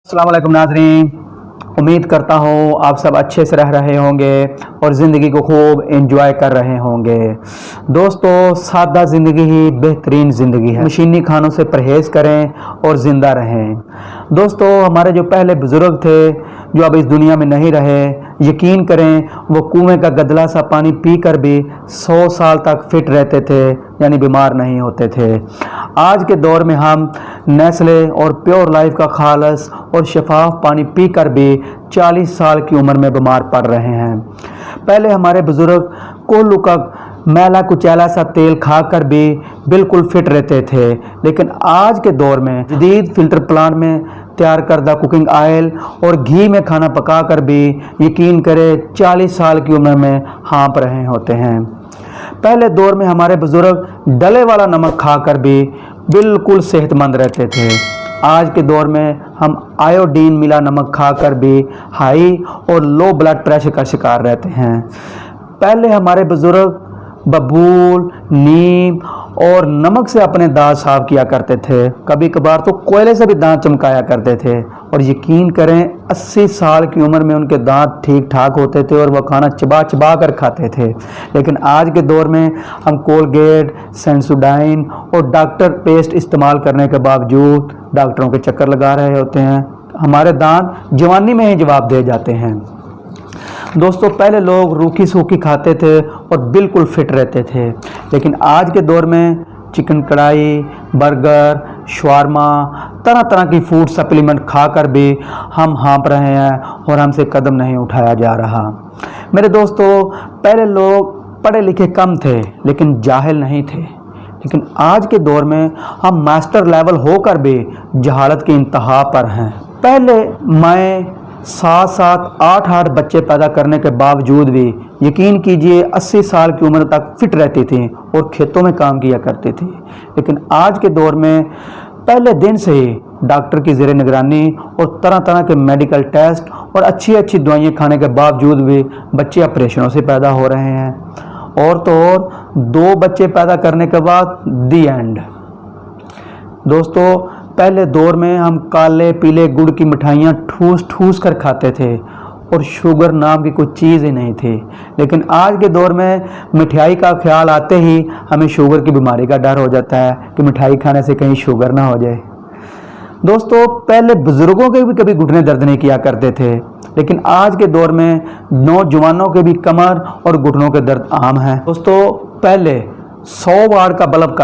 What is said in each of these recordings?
अस्सलाम वालेकुम नाज़रीन, उम्मीद करता हूँ आप सब अच्छे से रह रहे होंगे और ज़िंदगी को खूब एंजॉय कर रहे होंगे। दोस्तों, सादा ज़िंदगी ही बेहतरीन ज़िंदगी है। मशीनी खानों से परहेज़ करें और ज़िंदा रहें। दोस्तों, हमारे जो पहले बुज़ुर्ग थे जो अब इस दुनिया में नहीं रहे, यकीन करें वो कुएं का गदला सा पानी पी कर भी 100 साल तक फिट रहते थे, यानी बीमार नहीं होते थे। आज के दौर में हम नेस्ले और प्योर लाइफ का खालस और शफाफ पानी पी कर भी 40 साल की उम्र में बीमार पड़ रहे हैं। पहले हमारे बुजुर्ग कोल्हू का मैला कुचैला सा तेल खाकर भी बिल्कुल फिट रहते थे, लेकिन आज के दौर में जदीद फिल्टर प्लांट में तैयार करदा कुकिंग ऑयल और घी में खाना पका कर भी यकीन करें 40 साल की उम्र में हाँप रहे होते हैं। पहले दौर में हमारे बुजुर्ग डले वाला नमक खाकर भी बिल्कुल सेहतमंद रहते थे। आज के दौर में हम आयोडीन मिला नमक खाकर भी हाई और लो ब्लड प्रेशर का शिकार रहते हैं। पहले हमारे बुजुर्ग बबूल, नीम और नमक से अपने दांत साफ किया करते थे, कभी कभार तो कोयले से भी दांत चमकाया करते थे, और यकीन करें 80 साल की उम्र में उनके दांत ठीक ठाक होते थे और वह खाना चबा चबा कर खाते थे। लेकिन आज के दौर में हम कोलगेट, सेंसोडाइन और डॉक्टर पेस्ट इस्तेमाल करने के बावजूद डॉक्टरों के चक्कर लगा रहे होते हैं। हमारे दांत जवानी में ही जवाब दे जाते हैं। दोस्तों, पहले लोग रूखी सूखी खाते थे और बिल्कुल फिट रहते थे, लेकिन आज के दौर में चिकन कढ़ाई, बर्गर, शवारमा, तरह तरह की फूड सप्लीमेंट खाकर भी हम हाँप रहे हैं और हमसे कदम नहीं उठाया जा रहा। मेरे दोस्तों, पहले लोग पढ़े लिखे कम थे लेकिन जाहिल नहीं थे, लेकिन आज के दौर में हम मास्टर लेवल होकर भी जहालत की इंतहा पर हैं। पहले मैं 7-7, 8-8 बच्चे पैदा करने के बावजूद भी यकीन कीजिए 80 साल की उम्र तक फिट रहती थी और खेतों में काम किया करती थी। लेकिन आज के दौर में पहले दिन से ही डॉक्टर की ज़ेरे निगरानी और तरह तरह के मेडिकल टेस्ट और अच्छी अच्छी दवाइयाँ खाने के बावजूद भी बच्चे ऑपरेशनों से पैदा हो रहे हैं। और तो और 2 बच्चे पैदा करने के बाद दी एंड। दोस्तों, पहले दौर में हम काले पीले गुड़ की मिठाइयाँ ठूस ठूस कर खाते थे और शुगर नाम की कोई चीज़ ही नहीं थी, लेकिन आज के दौर में मिठाई का ख्याल आते ही हमें शुगर की बीमारी का डर हो जाता है कि मिठाई खाने से कहीं शुगर ना हो जाए। दोस्तों, पहले बुजुर्गों के भी कभी घुटने दर्द नहीं किया करते थे, लेकिन आज के दौर में नौजवानों के भी कमर और घुटनों के दर्द आम हैं। दोस्तों, पहले 100 वाट का बल्ब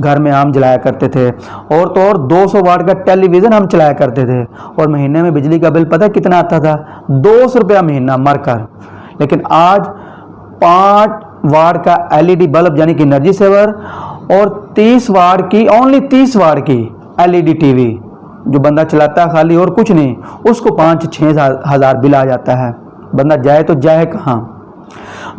घर में आम जलाया करते थे, और तो और 200 वाट का टेलीविज़न हम चलाया करते थे, और महीने में बिजली का बिल पता कितना आता था? 200 रुपया महीना मरकर। लेकिन आज 5 वाट का LED बल्ब यानी कि एनर्जी सेवर और 30 वाट की, ओनली 30 वाट की LED टीवी जो बंदा चलाता है खाली और कुछ नहीं, उसको 5-6 हज़ार बिल आ जाता है। बंदा जाए तो जाए कहाँ?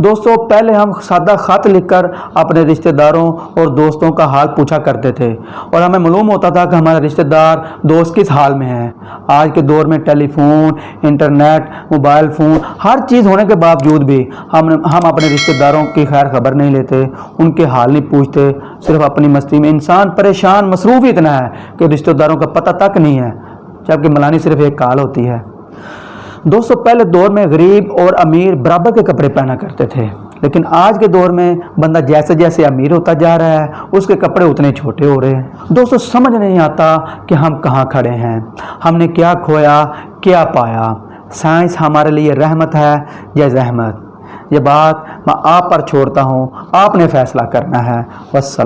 दोस्तों, पहले हम सादा खत लिखकर अपने रिश्तेदारों और दोस्तों का हाल पूछा करते थे और हमें मालूम होता था कि हमारा रिश्तेदार दोस्त किस हाल में है। आज के दौर में टेलीफोन, इंटरनेट, मोबाइल फ़ोन, हर चीज़ होने के बावजूद भी हम अपने रिश्तेदारों की खैर खबर नहीं लेते, उनके हाल नहीं पूछते, सिर्फ अपनी मस्ती में। इंसान परेशान, मसरूफ़ इतना है कि रिश्तेदारों का पता तक नहीं है, जबकि मलानी सिर्फ एक काल होती है। दोस्तों, पहले दौर में गरीब और अमीर बराबर के कपड़े पहना करते थे, लेकिन आज के दौर में बंदा जैसे जैसे अमीर होता जा रहा है उसके कपड़े उतने छोटे हो रहे हैं। दोस्तों, समझ नहीं आता कि हम कहाँ खड़े हैं, हमने क्या खोया क्या पाया। साइंस हमारे लिए रहमत है या रहमत, ये बात मैं आप पर छोड़ता हूँ, आपने फैसला करना है। वस्सलाम।